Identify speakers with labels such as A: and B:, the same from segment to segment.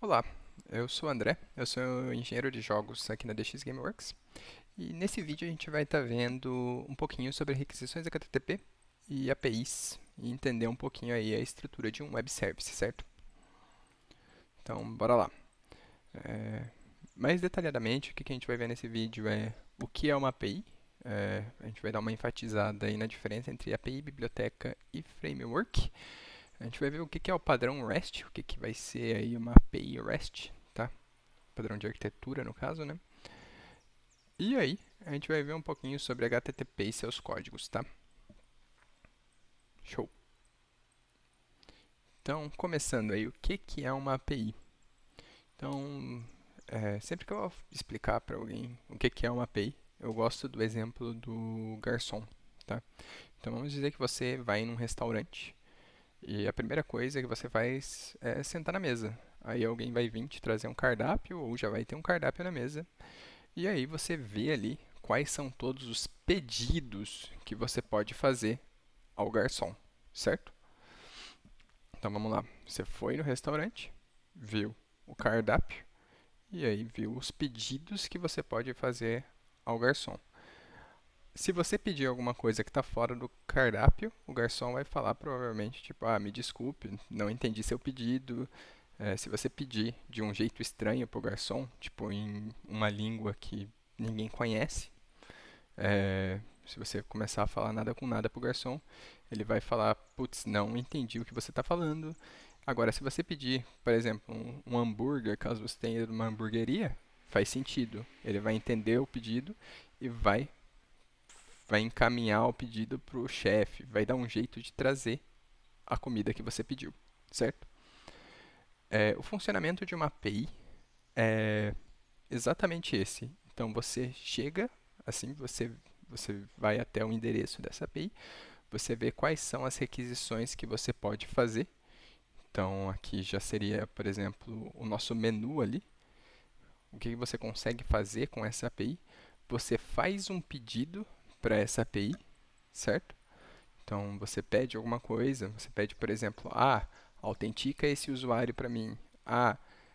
A: Olá, eu sou o André, eu sou engenheiro de jogos aqui na DX Gameworks e nesse vídeo a gente vai estar vendo um pouquinho sobre requisições HTTP e APIs e entender um pouquinho aí a estrutura de um web service, certo? Então, bora lá. É, Mais detalhadamente, o que a gente vai ver nesse vídeo é o que é uma API. A gente vai dar uma enfatizada aí na diferença entre API, biblioteca e framework. A gente vai ver o que é o padrão REST, o que vai ser aí uma API REST, tá? Padrão de arquitetura no caso, né? E aí, a gente vai ver um pouquinho sobre HTTP e seus códigos, tá? Show! Então, começando aí, o que é uma API? Então, sempre que eu vou explicar para alguém o que é uma API, eu gosto do exemplo do garçom, tá? Então, vamos dizer que você vai num restaurante e a primeira coisa que você faz é sentar na mesa. Aí alguém vai vir te trazer um cardápio ou já vai ter um cardápio na mesa. E aí você vê ali quais são todos os pedidos que você pode fazer ao garçom, certo? Então vamos lá. Você foi no restaurante, viu o cardápio e aí viu os pedidos que você pode fazer ao garçom. Se você pedir alguma coisa que está fora do cardápio, o garçom vai falar provavelmente tipo, me desculpe, não entendi seu pedido. Se você pedir de um jeito estranho para o garçom, tipo em uma língua que ninguém conhece, se você começar a falar nada com nada pro garçom, ele vai falar, putz, não entendi o que você está falando. Agora, se você pedir, por exemplo, um hambúrguer, caso você tenha ido numa hamburgueria, faz sentido. Ele vai entender o pedido e vai encaminhar o pedido pro chefe, vai dar um jeito de trazer a comida que você pediu, certo? O funcionamento de uma API é exatamente esse. Então, você chega, assim, você vai até o endereço dessa API, você vê quais são as requisições que você pode fazer. Então, aqui já seria, por exemplo, o nosso menu ali. O que você consegue fazer com essa API? Você faz um pedido para essa API, certo? Então, você pede alguma coisa, você pede, por exemplo, autentica esse usuário para mim.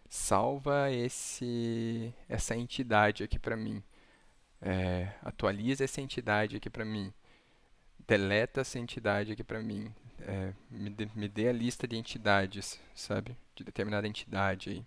A: Salva essa entidade aqui para mim. Atualiza essa entidade aqui para mim. Deleta essa entidade aqui para mim. Me dê a lista de entidades, sabe? De determinada entidade aí.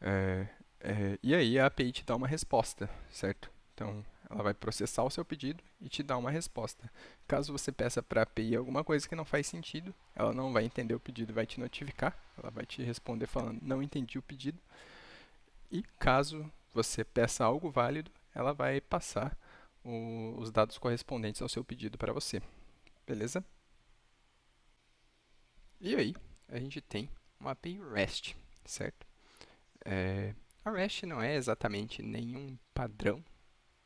A: É, e aí a API te dá uma resposta, certo? Então, ela vai processar o seu pedido e te dar uma resposta. Caso você peça para a API alguma coisa que não faz sentido, ela não vai entender o pedido, vai te notificar, ela vai te responder falando não entendi o pedido. E caso você peça algo válido, ela vai passar os dados correspondentes ao seu pedido para você. Beleza? E aí, a gente tem uma API REST, certo? A REST não é exatamente nenhum padrão,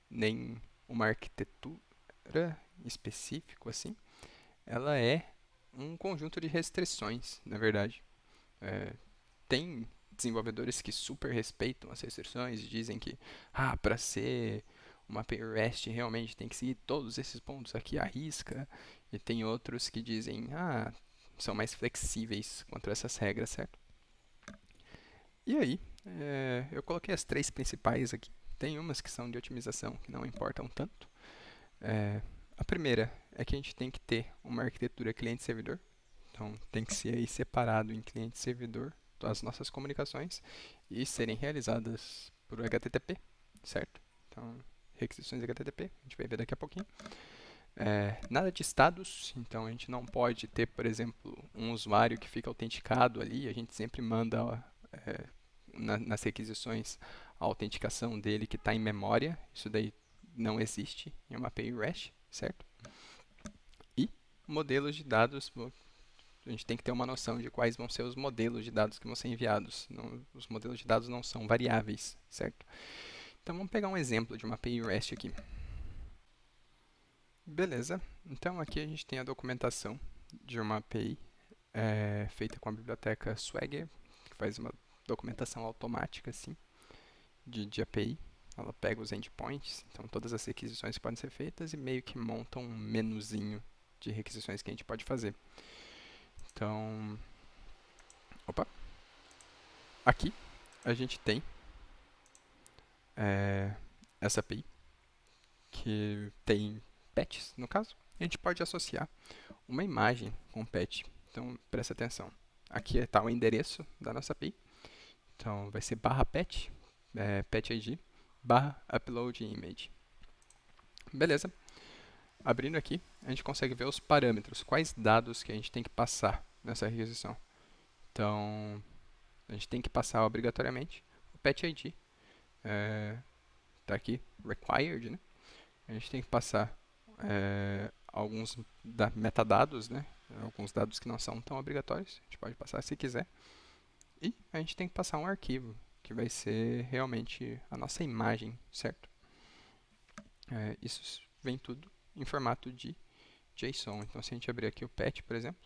A: nem uma arquitetura específico assim. Ela é um conjunto de restrições, na verdade. É, Tem desenvolvedores que super respeitam as restrições e dizem que, para ser uma API REST realmente tem que seguir todos esses pontos aqui à risca. E tem outros que dizem, são mais flexíveis quanto a essas regras, certo? E aí, eu coloquei as três principais aqui. Tem umas que são de otimização, que não importam tanto. A primeira é que a gente tem que ter uma arquitetura cliente-servidor. Então, tem que ser aí separado em cliente-servidor as nossas comunicações e serem realizadas por HTTP, certo? Então, requisições HTTP, a gente vai ver daqui a pouquinho. Nada de estados, então a gente não pode ter, por exemplo, um usuário que fica autenticado ali, a gente sempre manda nas requisições a autenticação dele que está em memória, isso daí não existe em uma API REST, certo? E modelos de dados, a gente tem que ter uma noção de quais vão ser os modelos de dados que vão ser enviados. Os modelos de dados não são variáveis, certo? Então vamos pegar um exemplo de uma API REST aqui. Beleza, então aqui a gente tem a documentação de uma API feita com a biblioteca Swagger, que faz uma documentação automática assim, de API. Ela pega os endpoints, então todas as requisições podem ser feitas e meio que monta um menuzinho de requisições que a gente pode fazer. Então, opa! aqui a gente tem essa API que tem patches, no caso. A gente pode associar uma imagem com patch. Então, presta atenção. Aqui está o endereço da nossa API. Então, vai ser barra patch, patch ID, barra upload image. Beleza. Abrindo aqui, a gente consegue ver os parâmetros, quais dados que a gente tem que passar nessa requisição. Então, a gente tem que passar obrigatoriamente o patch ID. Está aqui, required, né? A gente tem que passar alguns metadados, né? Alguns dados que não são tão obrigatórios. A gente pode passar se quiser. E a gente tem que passar um arquivo, que vai ser realmente a nossa imagem, certo? Isso vem tudo em formato de JSON. Então, se a gente abrir aqui o patch, por exemplo,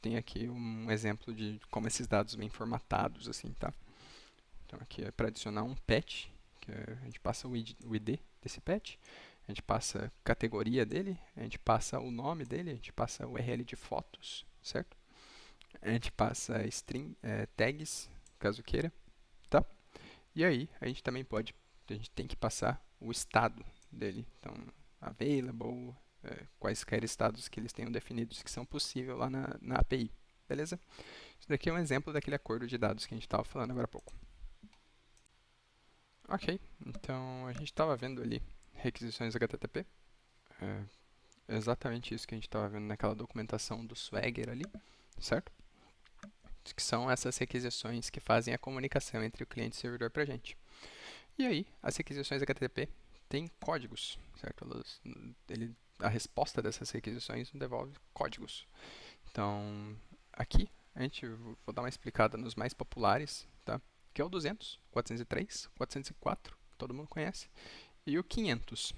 A: tem aqui um exemplo de como esses dados vêm formatados, assim, tá? Então, aqui é para adicionar um patch, que a gente passa o ID desse patch, a gente passa a categoria dele, a gente passa o nome dele, a gente passa o URL de fotos, certo? A gente passa string, tags, caso queira, tá? E aí, a gente também a gente tem que passar o estado dele. Então, available, quaisquer estados que eles tenham definidos que são possíveis lá na API, beleza? Isso daqui é um exemplo daquele acordo de dados que a gente estava falando agora há pouco. Ok, então a gente estava vendo ali requisições HTTP. É exatamente isso que a gente estava vendo naquela documentação do Swagger ali, certo? Que são essas requisições que fazem a comunicação entre o cliente e o servidor para a gente. E aí, as requisições HTTP têm códigos, certo? A resposta dessas requisições devolve códigos. Então, aqui, vou dar uma explicada nos mais populares, tá? Que é o 200, 403, 404, que todo mundo conhece, e o 500.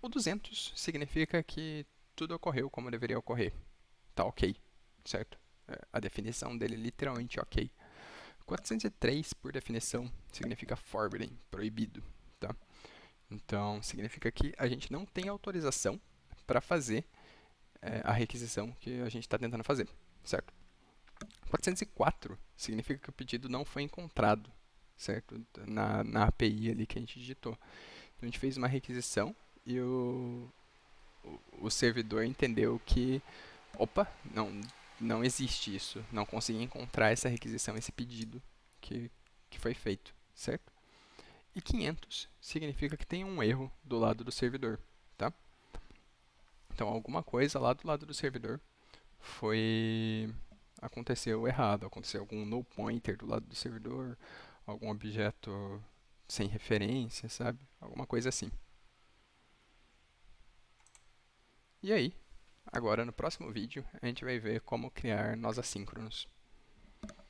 A: O 200 significa que tudo ocorreu como deveria ocorrer. Tá ok, certo? A definição dele é literalmente ok. 403, por definição, significa forbidden, proibido, tá? Então, significa que a gente não tem autorização para fazer a requisição que a gente está tentando fazer, certo? 404 significa que o pedido não foi encontrado, certo? Na API ali que a gente digitou. Então, a gente fez uma requisição e o servidor entendeu que, opa, não existe isso, não consegui encontrar essa requisição, esse pedido que foi feito, certo? E 500 significa que tem um erro do lado do servidor, tá? Então, alguma coisa lá do lado do servidor aconteceu errado, aconteceu algum null pointer do lado do servidor, algum objeto sem referência, sabe? Alguma coisa assim. E aí, agora no próximo vídeo, a gente vai ver como criar nós assíncronos.